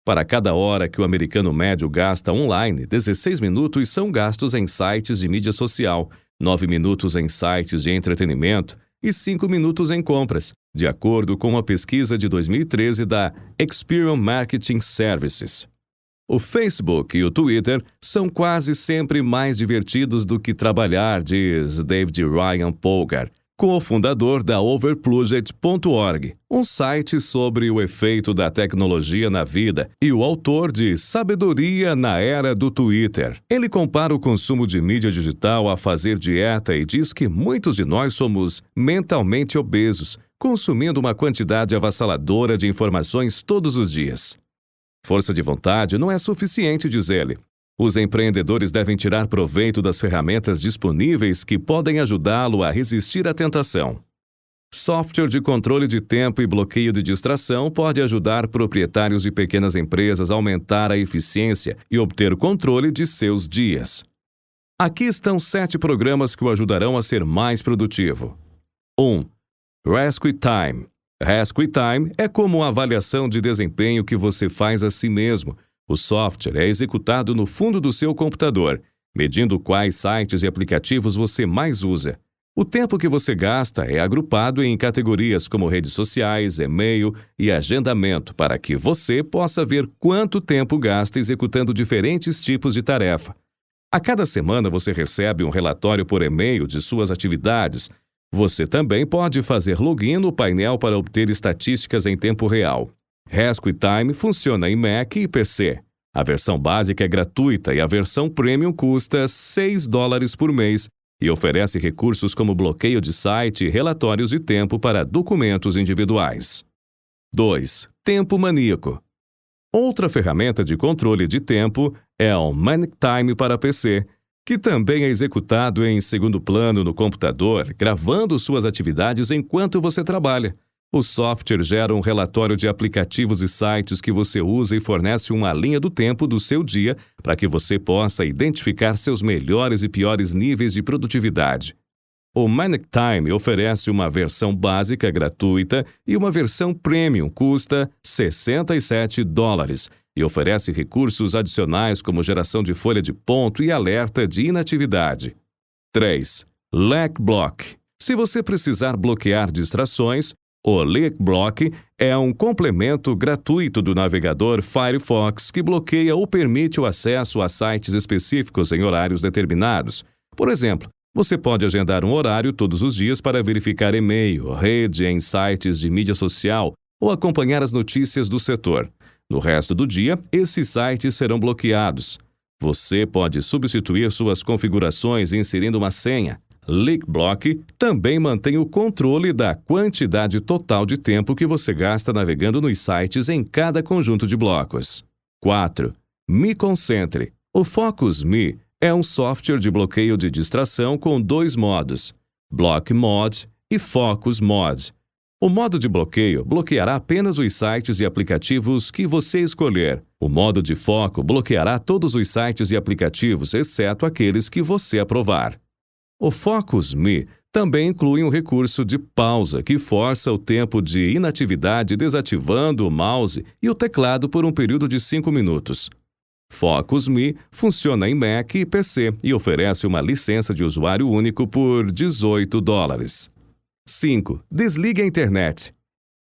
Para cada hora que o americano médio gasta online, 16 minutos são gastos em sites de mídia social, 9 minutos em sites de entretenimento e 5 minutos em compras, de acordo com uma pesquisa de 2013 da Experian Marketing Services. O Facebook e o Twitter são quase sempre mais divertidos do que trabalhar, diz David Ryan Polgar, cofundador da Overplugged.org, um site sobre o efeito da tecnologia na vida e o autor de Sabedoria na Era do Twitter. Ele compara o consumo de mídia digital a fazer dieta e diz que muitos de nós somos mentalmente obesos, consumindo uma quantidade avassaladora de informações todos os dias. Força de vontade não é suficiente, diz ele. Os empreendedores devem tirar proveito das ferramentas disponíveis que podem ajudá-lo a resistir à tentação. Software de controle de tempo e bloqueio de distração pode ajudar proprietários de pequenas empresas a aumentar a eficiência e obter controle de seus dias. Aqui estão 7 programas que o ajudarão a ser mais produtivo. 1. Rescue Time. Rescue Time é como uma avaliação de desempenho que você faz a si mesmo. O software é executado no fundo do seu computador, medindo quais sites e aplicativos você mais usa. O tempo que você gasta é agrupado em categorias como redes sociais, e-mail e agendamento para que você possa ver quanto tempo gasta executando diferentes tipos de tarefa. A cada semana você recebe um relatório por e-mail de suas atividades. Você também pode fazer login no painel para obter estatísticas em tempo real. Rescue Time funciona em Mac e PC. A versão básica é gratuita e a versão Premium custa $6 por mês e oferece recursos como bloqueio de site e relatórios de tempo para documentos individuais. 2. Tempo Maníaco. Outra ferramenta de controle de tempo é o Manic Time para PC, que também é executado em segundo plano no computador, gravando suas atividades enquanto você trabalha. O software gera um relatório de aplicativos e sites que você usa e fornece uma linha do tempo do seu dia para que você possa identificar seus melhores e piores níveis de produtividade. O Manic Time oferece uma versão básica gratuita e uma versão premium custa $67 e oferece recursos adicionais como geração de folha de ponto e alerta de inatividade. 3. Leak Block. Se você precisar bloquear distrações, o Leak Block é um complemento gratuito do navegador Firefox que bloqueia ou permite o acesso a sites específicos em horários determinados. Por exemplo, você pode agendar um horário todos os dias para verificar e-mail, rede em sites de mídia social ou acompanhar as notícias do setor. No resto do dia, esses sites serão bloqueados. Você pode substituir suas configurações inserindo uma senha. Leak Block também mantém o controle da quantidade total de tempo que você gasta navegando nos sites em cada conjunto de blocos. 4. Me Concentre. O Focus Me é um software de bloqueio de distração com 2 modos, Block Mode e Focus Mode. O modo de bloqueio bloqueará apenas os sites e aplicativos que você escolher. O modo de foco bloqueará todos os sites e aplicativos, exceto aqueles que você aprovar. O Focus Me também inclui um recurso de pausa que força o tempo de inatividade desativando o mouse e o teclado por um período de 5 minutos. Focus Me funciona em Mac e PC e oferece uma licença de usuário único por $18. 5. Desligue a internet.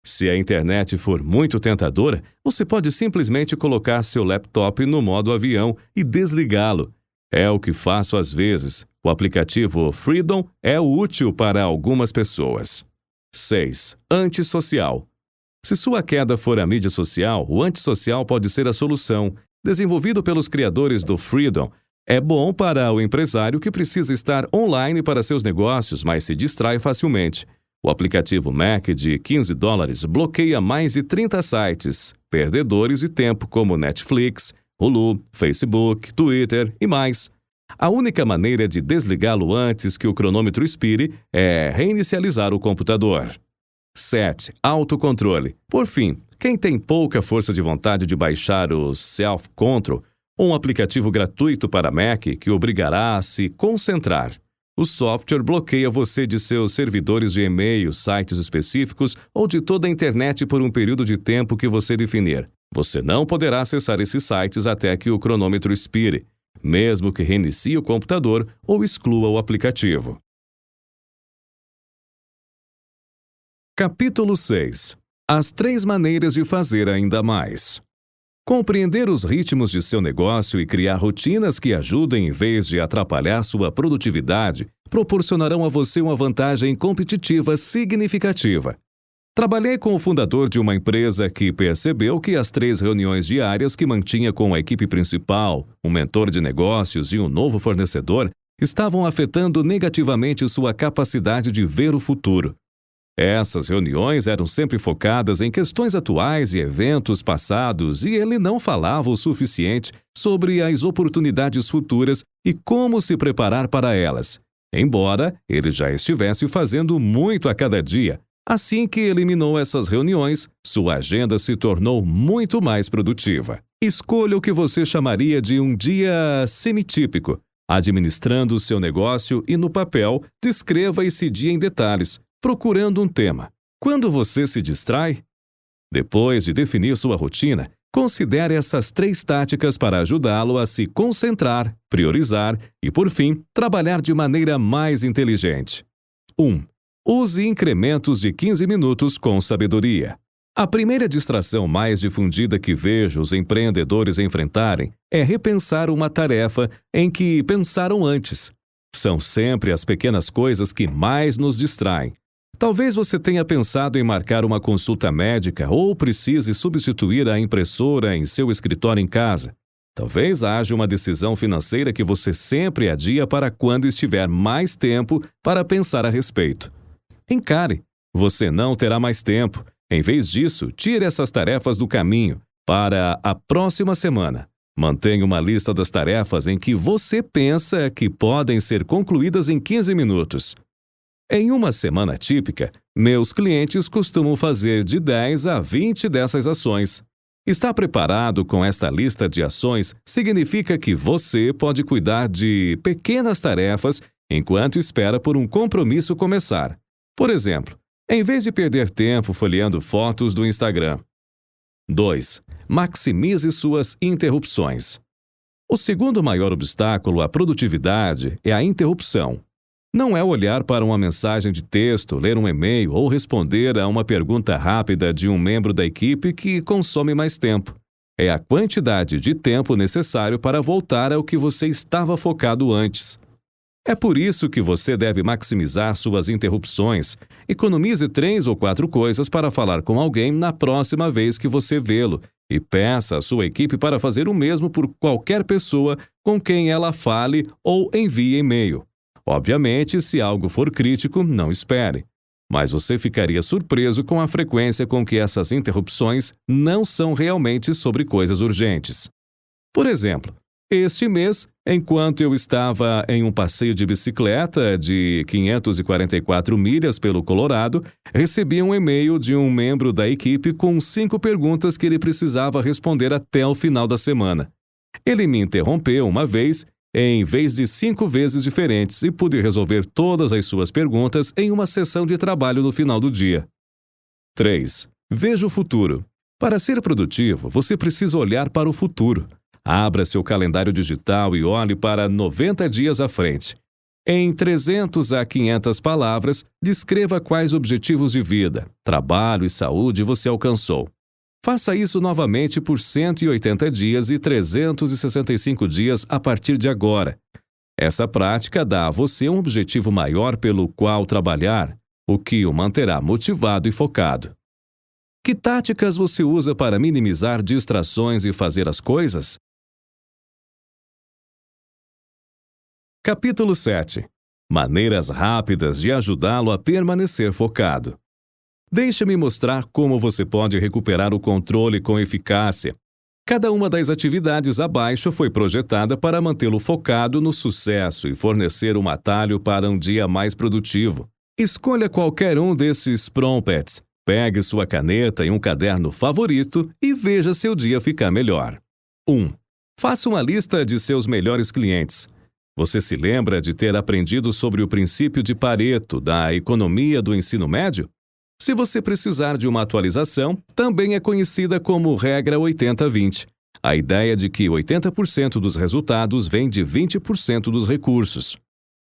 Se a internet for muito tentadora, você pode simplesmente colocar seu laptop no modo avião e desligá-lo. É o que faço às vezes. O aplicativo Freedom é útil para algumas pessoas. 6. Antissocial. Se sua queda for a mídia social, o antissocial pode ser a solução. Desenvolvido pelos criadores do Freedom, é bom para o empresário que precisa estar online para seus negócios, mas se distrai facilmente. O aplicativo Mac de $15 bloqueia mais de 30 sites, perdedores de tempo como Netflix, Hulu, Facebook, Twitter e mais. A única maneira de desligá-lo antes que o cronômetro expire é reinicializar o computador. 7. Autocontrole. Por fim, quem tem pouca força de vontade de baixar o Self-Control, um aplicativo gratuito para Mac que obrigará a se concentrar. O software bloqueia você de seus servidores de e-mail, sites específicos ou de toda a internet por um período de tempo que você definir. Você não poderá acessar esses sites até que o cronômetro expire, mesmo que reinicie o computador ou exclua o aplicativo. Capítulo 6. As 3 maneiras de fazer ainda mais. Compreender os ritmos de seu negócio e criar rotinas que ajudem em vez de atrapalhar sua produtividade proporcionarão a você uma vantagem competitiva significativa. Trabalhei com o fundador de uma empresa que percebeu que as 3 reuniões diárias que mantinha com a equipe principal, um mentor de negócios e um novo fornecedor estavam afetando negativamente sua capacidade de ver o futuro. Essas reuniões eram sempre focadas em questões atuais e eventos passados e ele não falava o suficiente sobre as oportunidades futuras e como se preparar para elas, embora ele já estivesse fazendo muito a cada dia. Assim que eliminou essas reuniões, sua agenda se tornou muito mais produtiva. Escolha o que você chamaria de um dia semitípico, administrando seu negócio e no papel, descreva esse dia em detalhes, procurando um tema. Quando você se distrai? Depois de definir sua rotina, considere essas 3 táticas para ajudá-lo a se concentrar, priorizar e, por fim, trabalhar de maneira mais inteligente. 1. Use incrementos de 15 minutos com sabedoria. A primeira distração mais difundida que vejo os empreendedores enfrentarem é repensar uma tarefa em que pensaram antes. São sempre as pequenas coisas que mais nos distraem. Talvez você tenha pensado em marcar uma consulta médica ou precise substituir a impressora em seu escritório em casa. Talvez haja uma decisão financeira que você sempre adia para quando estiver mais tempo para pensar a respeito. Encare. Você não terá mais tempo. Em vez disso, tire essas tarefas do caminho para a próxima semana. Mantenha uma lista das tarefas em que você pensa que podem ser concluídas em 15 minutos. Em uma semana típica, meus clientes costumam fazer de 10 a 20 dessas ações. Estar preparado com esta lista de ações significa que você pode cuidar de pequenas tarefas enquanto espera por um compromisso começar. Por exemplo, em vez de perder tempo folheando fotos do Instagram. 2. Maximize suas interrupções. O segundo maior obstáculo à produtividade é a interrupção. Não é olhar para uma mensagem de texto, ler um e-mail ou responder a uma pergunta rápida de um membro da equipe que consome mais tempo. É a quantidade de tempo necessário para voltar ao que você estava focado antes. É por isso que você deve maximizar suas interrupções. Economize 3 ou 4 coisas para falar com alguém na próxima vez que você vê-lo e peça à sua equipe para fazer o mesmo por qualquer pessoa com quem ela fale ou envie e-mail. Obviamente, se algo for crítico, não espere. Mas você ficaria surpreso com a frequência com que essas interrupções não são realmente sobre coisas urgentes. Por exemplo, este mês, enquanto eu estava em um passeio de bicicleta de 544 milhas pelo Colorado, recebi um e-mail de um membro da equipe com 5 perguntas que ele precisava responder até o final da semana. Ele me interrompeu uma vez em vez de 5 vezes diferentes e pude resolver todas as suas perguntas em uma sessão de trabalho no final do dia. 3. Veja o futuro. Para ser produtivo, você precisa olhar para o futuro. Abra seu calendário digital e olhe para 90 dias à frente. Em 300 a 500 palavras, descreva quais objetivos de vida, trabalho e saúde você alcançou. Faça isso novamente por 180 dias e 365 dias a partir de agora. Essa prática dá a você um objetivo maior pelo qual trabalhar, o que o manterá motivado e focado. Que táticas você usa para minimizar distrações e fazer as coisas? Capítulo 7. Maneiras rápidas de ajudá-lo a permanecer focado. Deixe-me mostrar como você pode recuperar o controle com eficácia. Cada uma das atividades abaixo foi projetada para mantê-lo focado no sucesso e fornecer um atalho para um dia mais produtivo. Escolha qualquer um desses prompts, pegue sua caneta e um caderno favorito e veja seu dia ficar melhor. 1. Faça uma lista de seus melhores clientes. Você se lembra de ter aprendido sobre o princípio de Pareto da economia do ensino médio? Se você precisar de uma atualização, também é conhecida como regra 80-20. A ideia de que 80% dos resultados vem de 20% dos recursos.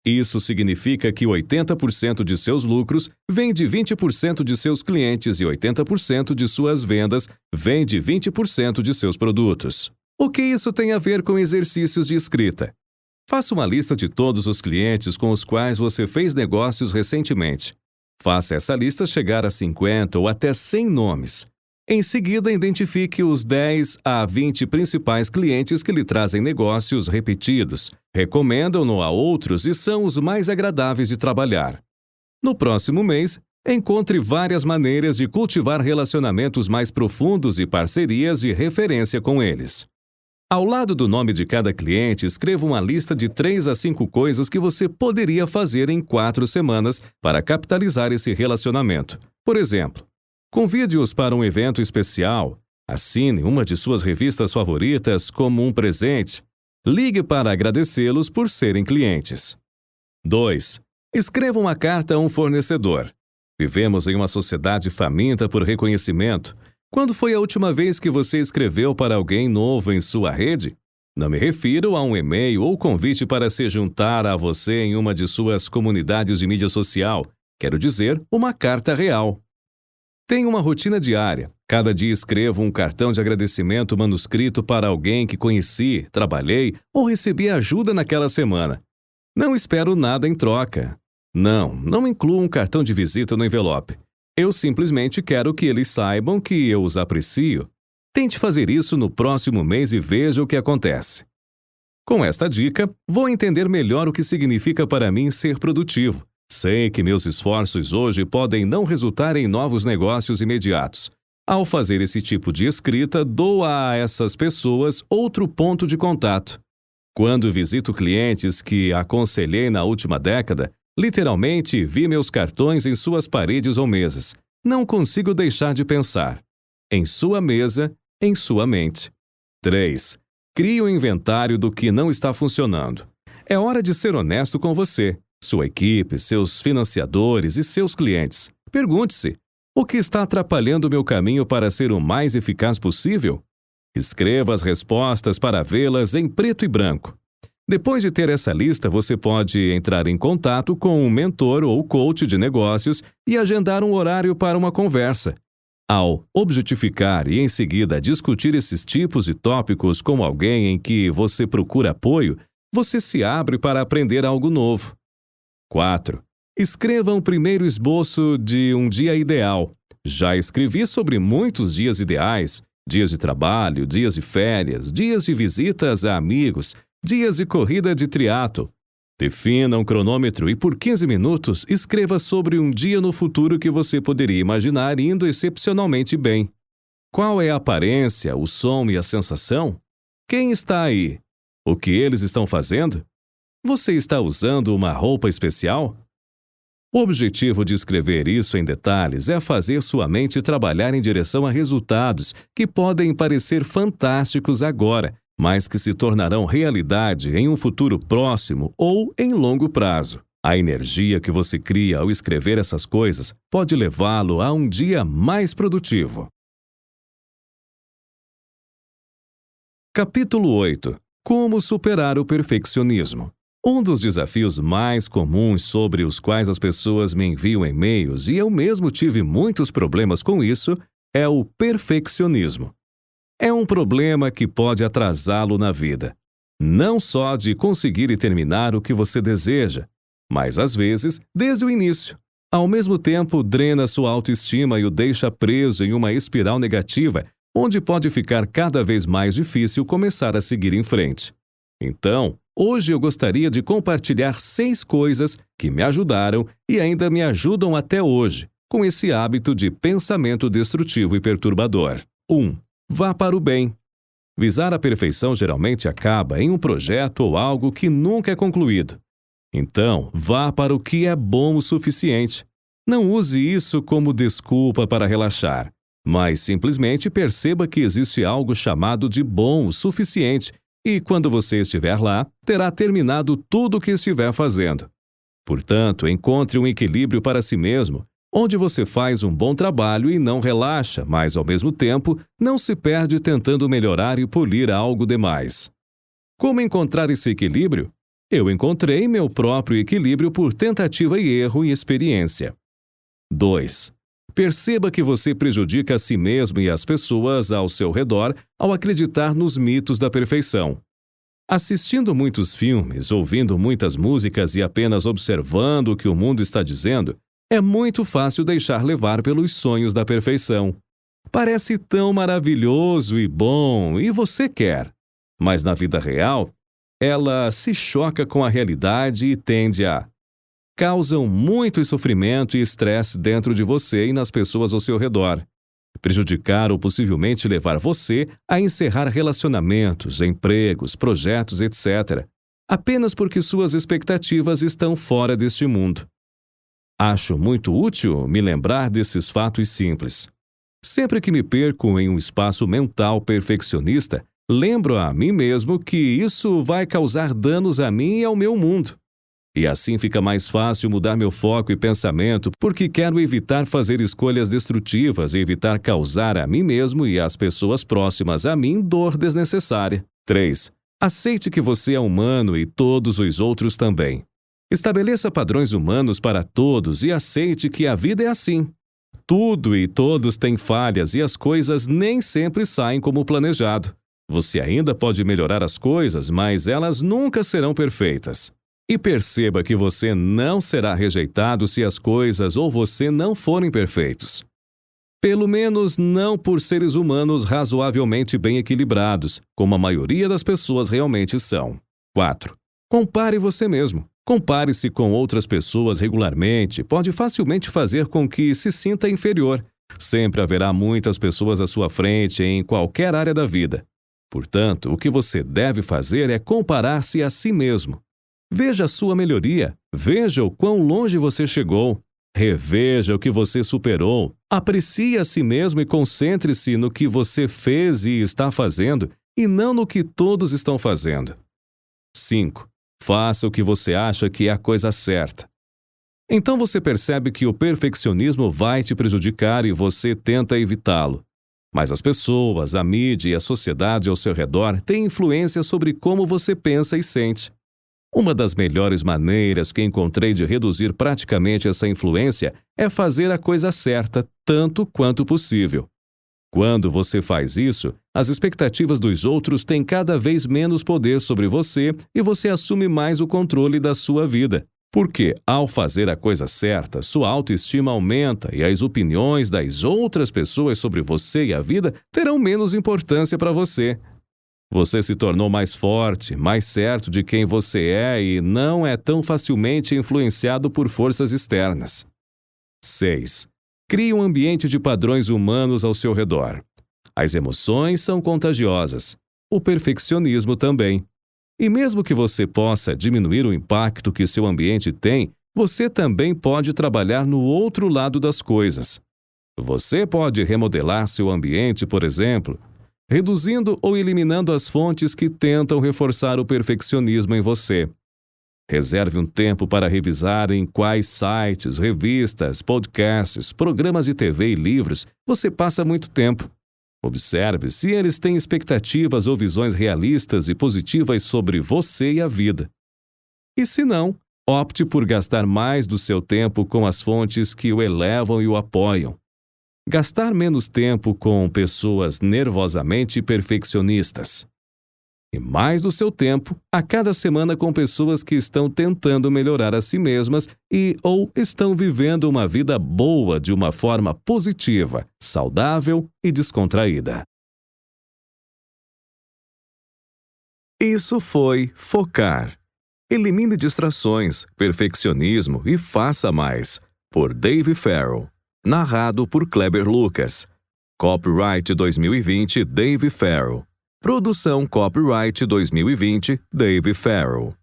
Isso significa que 80% de seus lucros vem de 20% de seus clientes e 80% de suas vendas vem de 20% de seus produtos. O que isso tem a ver com exercícios de escrita? Faça uma lista de todos os clientes com os quais você fez negócios recentemente. Faça essa lista chegar a 50 ou até 100 nomes. Em seguida, identifique os 10 a 20 principais clientes que lhe trazem negócios repetidos, recomendam-no a outros e são os mais agradáveis de trabalhar. No próximo mês, encontre várias maneiras de cultivar relacionamentos mais profundos e parcerias de referência com eles. Ao lado do nome de cada cliente, escreva uma lista de 3 a 5 coisas que você poderia fazer em 4 semanas para capitalizar esse relacionamento. Por exemplo, convide-os para um evento especial, assine uma de suas revistas favoritas como um presente, ligue para agradecê-los por serem clientes. 2. Escreva uma carta a um fornecedor. Vivemos em uma sociedade faminta por reconhecimento. Quando foi a última vez que você escreveu para alguém novo em sua rede? Não me refiro a um e-mail ou convite para se juntar a você em uma de suas comunidades de mídia social. Quero dizer, uma carta real. Tenha uma rotina diária. Cada dia escrevo um cartão de agradecimento manuscrito para alguém que conheci, trabalhei ou recebi ajuda naquela semana. Não espero nada em troca. Não incluo um cartão de visita no envelope. Eu simplesmente quero que eles saibam que eu os aprecio. Tente fazer isso no próximo mês e veja o que acontece. Com esta dica, vou entender melhor o que significa para mim ser produtivo. Sei que meus esforços hoje podem não resultar em novos negócios imediatos. Ao fazer esse tipo de escrita, dou a essas pessoas outro ponto de contato. Quando visito clientes que aconselhei na última década, literalmente vi meus cartões em suas paredes ou mesas. Não consigo deixar de pensar. Em sua mesa, em sua mente. 3. Crie um inventário do que não está funcionando. É hora de ser honesto com você, sua equipe, seus financiadores e seus clientes. Pergunte-se: o que está atrapalhando meu caminho para ser o mais eficaz possível? Escreva as respostas para vê-las em preto e branco. Depois de ter essa lista, você pode entrar em contato com um mentor ou coach de negócios e agendar um horário para uma conversa. Ao objetificar e em seguida discutir esses tipos de tópicos com alguém em que você procura apoio, você se abre para aprender algo novo. 4. Escreva um primeiro esboço de um dia ideal. Já escrevi sobre muitos dias ideais, dias de trabalho, dias de férias, dias de visitas a amigos, dias de corrida de triatlo. Defina um cronômetro e por 15 minutos escreva sobre um dia no futuro que você poderia imaginar indo excepcionalmente bem. Qual é a aparência, o som e a sensação? Quem está aí? O que eles estão fazendo? Você está usando uma roupa especial? O objetivo de escrever isso em detalhes é fazer sua mente trabalhar em direção a resultados que podem parecer fantásticos agora, mas que se tornarão realidade em um futuro próximo ou em longo prazo. A energia que você cria ao escrever essas coisas pode levá-lo a um dia mais produtivo. Capítulo 8. Como superar o perfeccionismo. Um dos desafios mais comuns sobre os quais as pessoas me enviam e-mails, e eu mesmo tive muitos problemas com isso, é o perfeccionismo. É um problema que pode atrasá-lo na vida. Não só de conseguir e terminar o que você deseja, mas às vezes, desde o início. Ao mesmo tempo, drena sua autoestima e o deixa preso em uma espiral negativa, onde pode ficar cada vez mais difícil começar a seguir em frente. Então, hoje eu gostaria de compartilhar 6 coisas que me ajudaram e ainda me ajudam até hoje, com esse hábito de pensamento destrutivo e perturbador. 1. Vá para o bem. Visar a perfeição geralmente acaba em um projeto ou algo que nunca é concluído. Então, vá para o que é bom o suficiente. Não use isso como desculpa para relaxar, mas simplesmente perceba que existe algo chamado de bom o suficiente e, quando você estiver lá, terá terminado tudo o que estiver fazendo. Portanto, encontre um equilíbrio para si mesmo, onde você faz um bom trabalho e não relaxa, mas, ao mesmo tempo, não se perde tentando melhorar e polir algo demais. Como encontrar esse equilíbrio? Eu encontrei meu próprio equilíbrio por tentativa e erro e experiência. 2. Perceba que você prejudica a si mesmo e as pessoas ao seu redor ao acreditar nos mitos da perfeição. Assistindo muitos filmes, ouvindo muitas músicas e apenas observando o que o mundo está dizendo, é muito fácil deixar levar pelos sonhos da perfeição. Parece tão maravilhoso e bom, e você quer. Mas na vida real, ela se choca com a realidade e tende a causam muito sofrimento e estresse dentro de você e nas pessoas ao seu redor. Prejudicar ou possivelmente levar você a encerrar relacionamentos, empregos, projetos, etc., apenas porque suas expectativas estão fora deste mundo. Acho muito útil me lembrar desses fatos simples. Sempre que me perco em um espaço mental perfeccionista, lembro a mim mesmo que isso vai causar danos a mim e ao meu mundo. E assim fica mais fácil mudar meu foco e pensamento porque quero evitar fazer escolhas destrutivas e evitar causar a mim mesmo e às pessoas próximas a mim dor desnecessária. 3. Aceite que você é humano e todos os outros também. Estabeleça padrões humanos para todos e aceite que a vida é assim. Tudo e todos têm falhas e as coisas nem sempre saem como planejado. Você ainda pode melhorar as coisas, mas elas nunca serão perfeitas. E perceba que você não será rejeitado se as coisas ou você não forem perfeitos. Pelo menos não por seres humanos razoavelmente bem equilibrados, como a maioria das pessoas realmente são. 4. Compare você mesmo. Compare-se com outras pessoas regularmente pode facilmente fazer com que se sinta inferior. Sempre haverá muitas pessoas à sua frente em qualquer área da vida. Portanto, o que você deve fazer é comparar-se a si mesmo. Veja a sua melhoria, veja o quão longe você chegou, reveja o que você superou, aprecie a si mesmo e concentre-se no que você fez e está fazendo e não no que todos estão fazendo. 5. Faça o que você acha que é a coisa certa. Então você percebe que o perfeccionismo vai te prejudicar e você tenta evitá-lo. Mas as pessoas, a mídia e a sociedade ao seu redor têm influência sobre como você pensa e sente. Uma das melhores maneiras que encontrei de reduzir praticamente essa influência é fazer a coisa certa tanto quanto possível. Quando você faz isso, as expectativas dos outros têm cada vez menos poder sobre você e você assume mais o controle da sua vida. Porque, ao fazer a coisa certa, sua autoestima aumenta e as opiniões das outras pessoas sobre você e a vida terão menos importância para você. Você se tornou mais forte, mais certo de quem você é e não é tão facilmente influenciado por forças externas. 6. Crie um ambiente de padrões humanos ao seu redor. As emoções são contagiosas. O perfeccionismo também. E mesmo que você possa diminuir o impacto que seu ambiente tem, você também pode trabalhar no outro lado das coisas. Você pode remodelar seu ambiente, por exemplo, reduzindo ou eliminando as fontes que tentam reforçar o perfeccionismo em você. Reserve um tempo para revisar em quais sites, revistas, podcasts, programas de TV e livros você passa muito tempo. Observe se eles têm expectativas ou visões realistas e positivas sobre você e a vida. E se não, opte por gastar mais do seu tempo com as fontes que o elevam e o apoiam. Gastar menos tempo com pessoas nervosamente perfeccionistas. E mais do seu tempo a cada semana com pessoas que estão tentando melhorar a si mesmas ou estão vivendo uma vida boa de uma forma positiva, saudável e descontraída. Isso foi Focar. Elimine distrações, perfeccionismo e faça mais. Por Dave Farrell. Narrado por Kleber Lucas. Copyright 2020 Dave Farrell. Produção Copyright 2020 Dave Farrell.